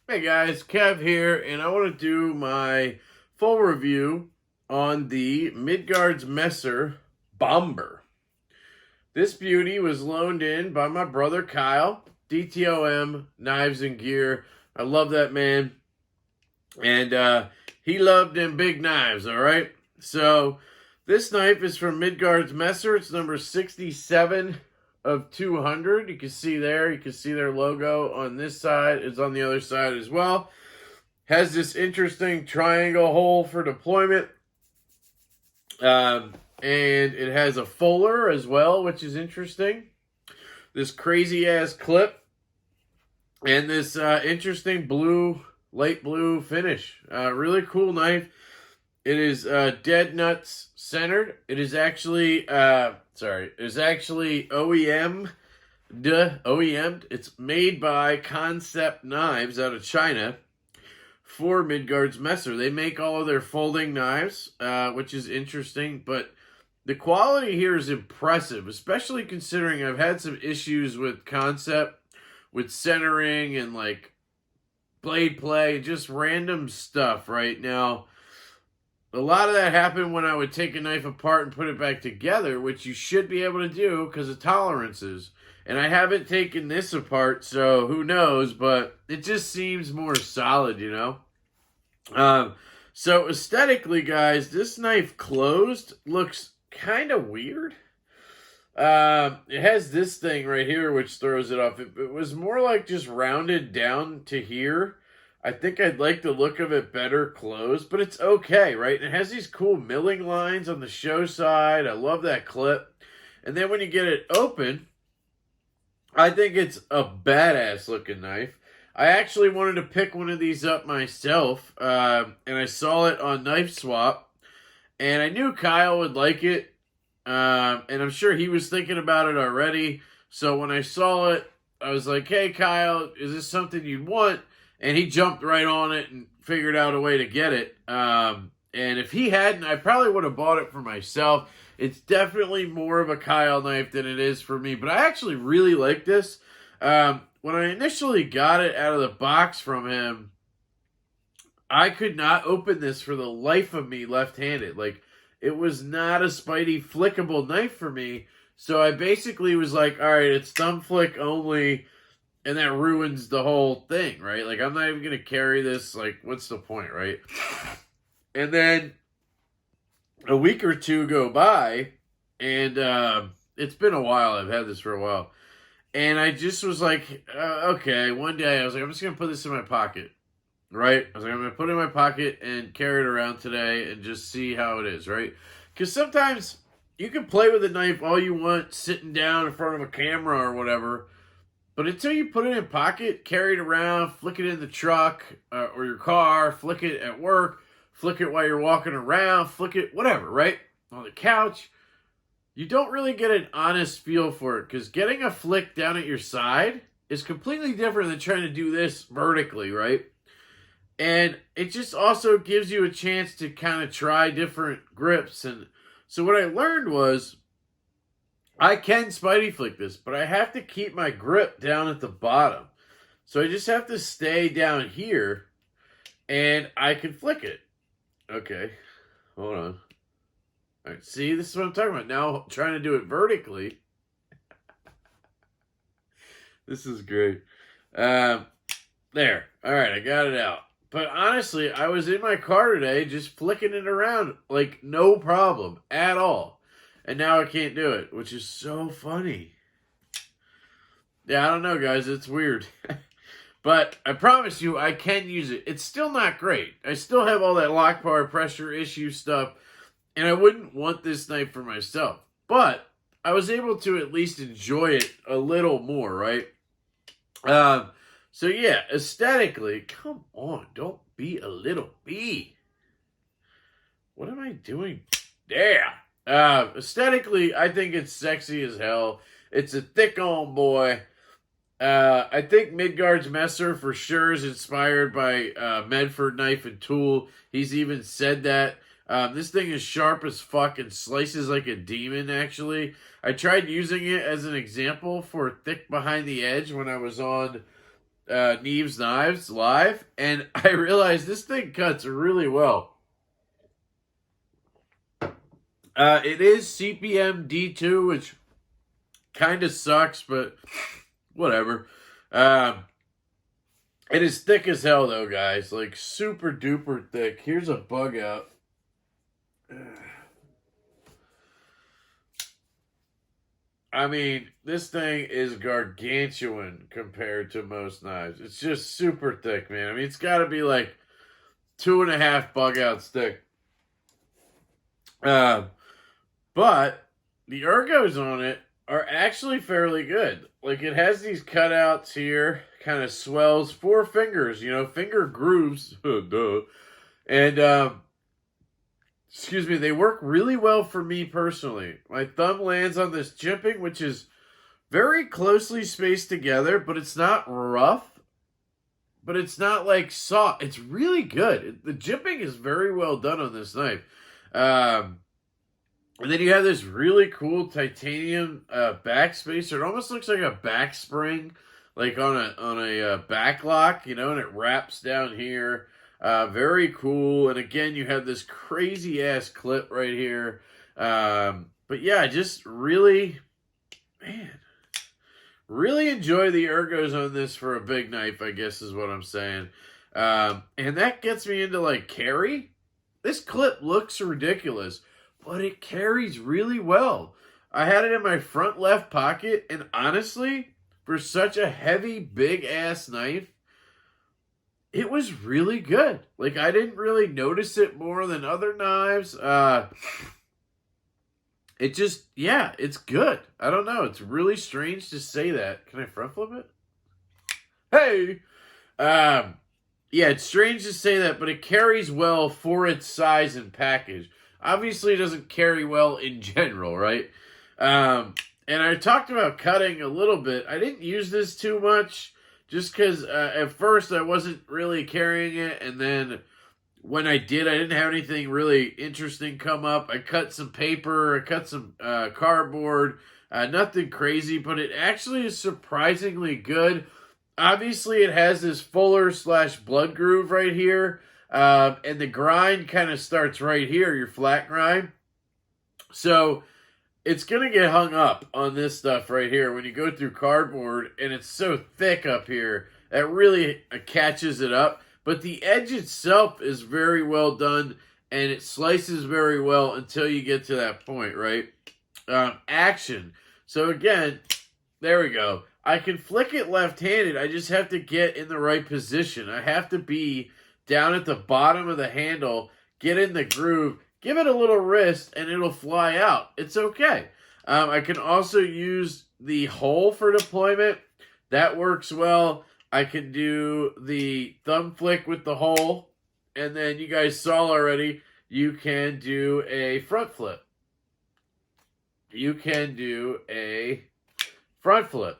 Hey guys, Kev here, and I want to do my full review on the Midgards Messer Bombur. This beauty was loaned in by my brother Kyle, DTOM Knives and Gear. I love that man, and he loved them big knives, all right? So this knife is from Midgards Messer. It's number 67 of 200. You can see there. You can see their logo on this side. It's on the other side as well. Has this interesting triangle hole for deployment. And it has a fuller as well, which is interesting. This crazy ass clip. And this interesting blue, light blue finish. Really cool knife. It is dead nuts centered. It is actually OEM'd. It's made by Concept Knives out of China for Midgards Messer. They make all of their folding knives, which is interesting, but the quality here is impressive, especially considering I've had some issues with Concept, with centering and like blade play, just random stuff right now. A lot of that happened when I would take a knife apart and put it back together, which you should be able to do because of tolerances. And I haven't taken this apart, so who knows, but it just seems more solid, you know? So aesthetically, guys, this knife closed looks kind of weird. It has this thing right here, which throws it off. It was more like just rounded down to here. I think I'd like the look of it better closed, but it's okay, right? And it has these cool milling lines on the show side. I love that clip. And then when you get it open, I think it's a badass looking knife. I actually wanted to pick one of these up myself, and I saw it on Knife Swap, and I knew Kyle would like it, and I'm sure he was thinking about it already. So when I saw it, I was like, hey, Kyle, is this something you'd want? And he jumped right on it and figured out a way to get it. And if he hadn't, I probably would have bought it for myself. It's definitely more of a Kyle knife than it is for me. But I actually really like this. When I initially got it out of the box from him, I could not open this for the life of me left-handed. Like, it was not a Spidey flickable knife for me. So I basically was like, all right, it's thumb flick only. And that ruins the whole thing, right? Like, I'm not even going to carry this. Like, what's the point, right? And then a week or two go by, and it's been a while. I've had this for a while. And I just was like, okay, one day I was like, I'm just going to put this in my pocket, right? I was like, I'm going to put it in my pocket and carry it around today and just see how it is, right? Because sometimes you can play with a knife all you want sitting down in front of a camera or whatever. But until you put it in pocket, carry it around, flick it in the truck or your car, flick it at work, flick it while you're walking around, flick it, whatever, right? On the couch, you don't really get an honest feel for it because getting a flick down at your side is completely different than trying to do this vertically, right? And it just also gives you a chance to kind of try different grips. And so what I learned was, I can Spidey flick this, but I have to keep my grip down at the bottom. So I just have to stay down here, and I can flick it. Okay, hold on. All right, see, this is what I'm talking about. Now, trying to do it vertically. This is great. There. All right, I got it out. But honestly, I was in my car today just flicking it around like no problem at all. And now I can't do it, which is so funny. Yeah, I don't know, guys. It's weird. But I promise you, I can use it. It's still not great. I still have all that lock bar pressure issue stuff. And I wouldn't want this knife for myself. But I was able to at least enjoy it a little more, right? So yeah, aesthetically, come on. Don't be a little bee. What am I doing? Yeah. Aesthetically, I think it's sexy as hell. It's a thick on boy. I think Midgards Messer for sure is inspired by Medford Knife and Tool. He's even said that. This thing is sharp as fuck and slices like a demon, actually. I tried using it as an example for Thick Behind the Edge when I was on Neve's Knives live, and I realized this thing cuts really well. It is CPM D2, which kind of sucks, but whatever. It is thick as hell, though, guys. Like, super duper thick. Here's a bug out. I mean, this thing is gargantuan compared to most knives. It's just super thick, man. I mean, it's got to be like 2.5 bug outs thick. But the ergos on it are actually fairly good. Like, it has these cutouts here, kind of swells, 4 fingers, finger grooves. Duh. And, excuse me, they work really well for me personally. My thumb lands on this jimping, which is very closely spaced together, but it's not rough. But it's not like soft. It's really good. The jimping is very well done on this knife. And then you have this really cool titanium backspacer. It almost looks like a back spring, like on a back lock, and it wraps down here. Very cool. And again, you have this crazy ass clip right here. But yeah, just really, man, really enjoy the ergos on this for a big knife, I guess is what I'm saying. And that gets me into like carry. This clip looks ridiculous, but it carries really well. I had it in my front left pocket, and honestly, for such a heavy, big-ass knife, it was really good. Like, I didn't really notice it more than other knives. It just, yeah, it's good. I don't know. It's really strange to say that. Can I front flip it? Hey! Yeah, it's strange to say that, but it carries well for its size and package. Obviously, it doesn't carry well in general, right? And I talked about cutting a little bit. I didn't use this too much just because at first I wasn't really carrying it. And then when I did, I didn't have anything really interesting come up. I cut some paper. I cut some cardboard. Nothing crazy, but it actually is surprisingly good. Obviously, it has this fuller / blood groove right here. And the grind kind of starts right here, your flat grind. So it's going to get hung up on this stuff right here when you go through cardboard, and it's so thick up here that really catches it up. But the edge itself is very well done, and it slices very well until you get to that point, right? Action. So again, there we go. I can flick it left-handed. I just have to get in the right position. I have to be down at the bottom of the handle, get in the groove, give it a little wrist, and it'll fly out. It's okay. I can also use the hole for deployment. That works well. I can do the thumb flick with the hole, and then you guys saw already, you can do a front flip. You can do a front flip.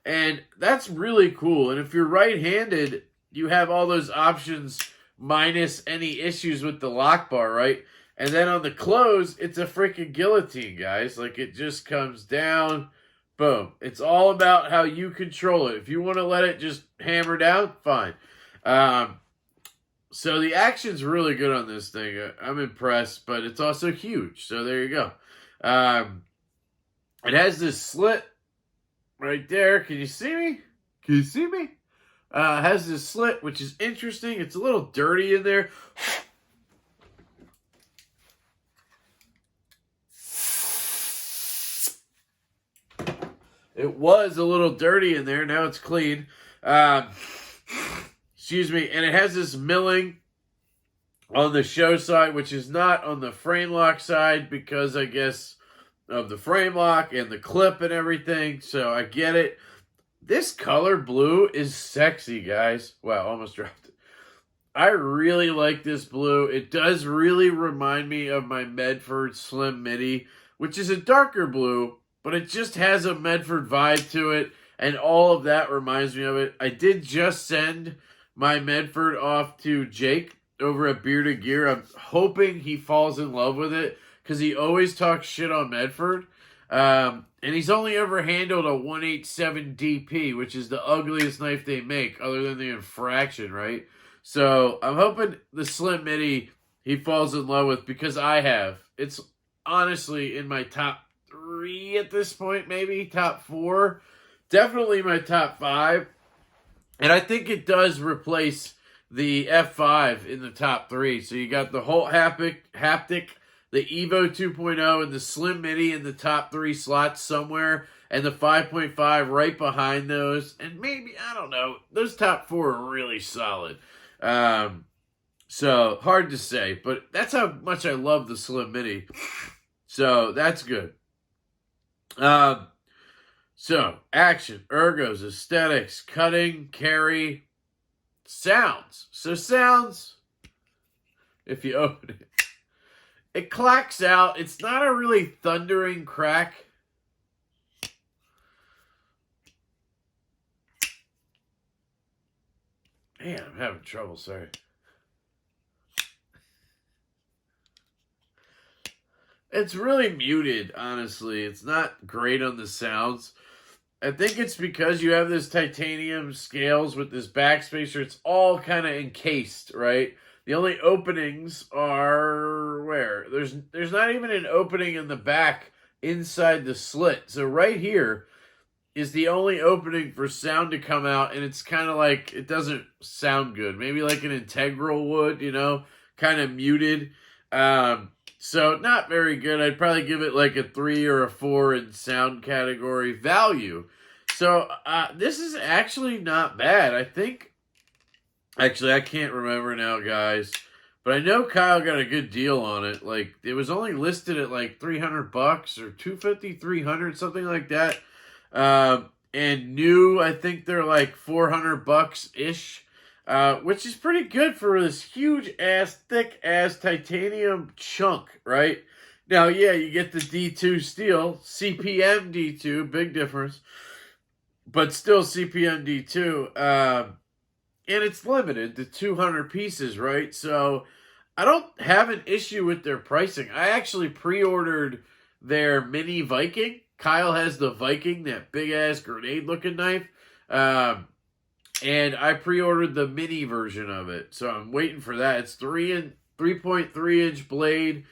And that's really cool. And if you're right-handed, you have all those options minus any issues with the lock bar, right? And then on the close, it's a freaking guillotine, guys. Like, it just comes down, boom. It's all about how you control it. If you want to let it just hammer down, fine. So the action's really good on this thing. I'm impressed, but it's also huge. So there you go. It has this slit right there. Can you see me? Can you see me? Has this slit, which is interesting. It's a little dirty in there. It was a little dirty in there. Now it's clean. Excuse me. And it has this milling on the show side, which is not on the frame lock side because I guess of the frame lock and the clip and everything. So I get it. This color blue is sexy, guys. Wow, almost dropped it. I really like this blue. It does really remind me of my Medford Slim Midi, which is a darker blue, but it just has a Medford vibe to it. And all of that reminds me of it. I did just send my Medford off to Jake over at Bearded Gear. I'm hoping he falls in love with it because he always talks shit on Medford. And he's only ever handled a 187 DP, which is the ugliest knife they make other than the infraction, right? So I'm hoping the Slim Midi he falls in love with because I have. It's honestly in my top 3 at this point, maybe top 4. Definitely my top 5. And I think it does replace the F5 in the top 3. So you got the Holt Haptic, the Evo 2.0, and the Slim Midi in the top 3 slots somewhere, and the 5.5 right behind those. And maybe, I don't know, those top 4 are really solid. So, hard to say, but that's how much I love the Slim Midi. So, that's good. So, action, ergos, aesthetics, cutting, carry, sounds. So, sounds, if you open it, it clacks out. It's not a really thundering crack. Man, I'm having trouble, sorry. It's really muted, honestly. It's not great on the sounds. I think it's because you have this titanium scales with this backspacer. It's all kind of encased, right? The only openings are where? There's not even an opening in the back inside the slit. So right here is the only opening for sound to come out, and it's kind of like, it doesn't sound good. Maybe like an integral would, you know, kind of muted. So not very good. I'd probably give it like a 3 or a 4 in sound category value. So this is actually not bad. I think, actually I can't remember now, guys, but I know Kyle got a good deal on it. Like, it was only listed at like $300 or $250, $300, something like that. And new, I think they're like $400-ish. Which is pretty good for this huge-ass, thick-ass titanium chunk, right? Now, yeah, you get the D2 steel, CPM D2, big difference, but still CPM D2, and it's limited to 200 pieces, right? So, I don't have an issue with their pricing. I actually pre-ordered their mini Viking. Kyle has the Viking, that big-ass grenade-looking knife, and I pre-ordered the mini version of it. So I'm waiting for that. It's 3.3-inch blade.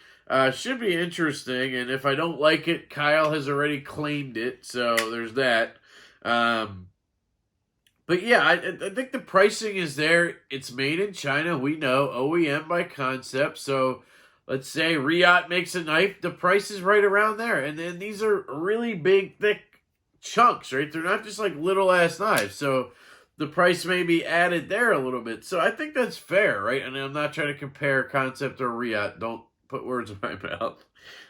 Should be interesting. And if I don't like it, Kyle has already claimed it. So there's that. But yeah, I think the pricing is there. It's made in China. We know. OEM by concept. So let's say Riot makes a knife. The price is right around there. And then these are really big, thick chunks, right? They're not just like little-ass knives. So the price may be added there a little bit. So I think that's fair, right? And I'm not trying to compare Concept or Riot. Don't put words in my mouth.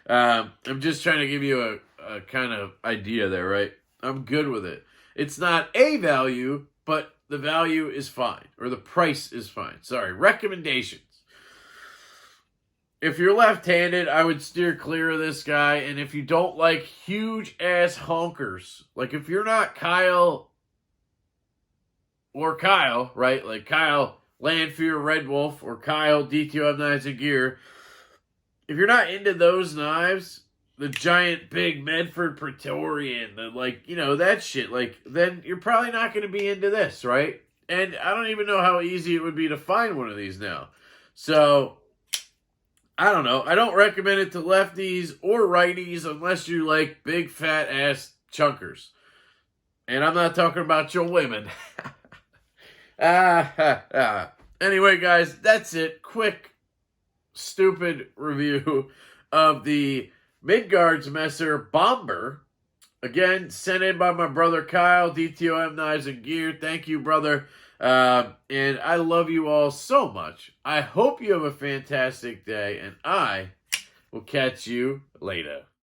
I'm just trying to give you a kind of idea there, right? I'm good with it. It's not a value, but the value is fine. Or the price is fine. Sorry. Recommendations. If you're left-handed, I would steer clear of this guy. And if you don't like huge-ass honkers, like if you're not Kyle or Kyle, right? Like Kyle Landfear Red Wolf or Kyle DTOM Knives and Gear. If you're not into those knives, the giant big Medford Praetorian, the like, you know, that shit, like, then you're probably not going to be into this, right? And I don't even know how easy it would be to find one of these now. So, I don't know. I don't recommend it to lefties or righties unless you like big fat ass chunkers. And I'm not talking about your women. Anyway, guys, that's it. Quick, stupid review of the Midgards Messer Bombur. Again, sent in by my brother Kyle, DTOM Knives and Gear. Thank you, brother. And I love you all so much. I hope you have a fantastic day, and I will catch you later.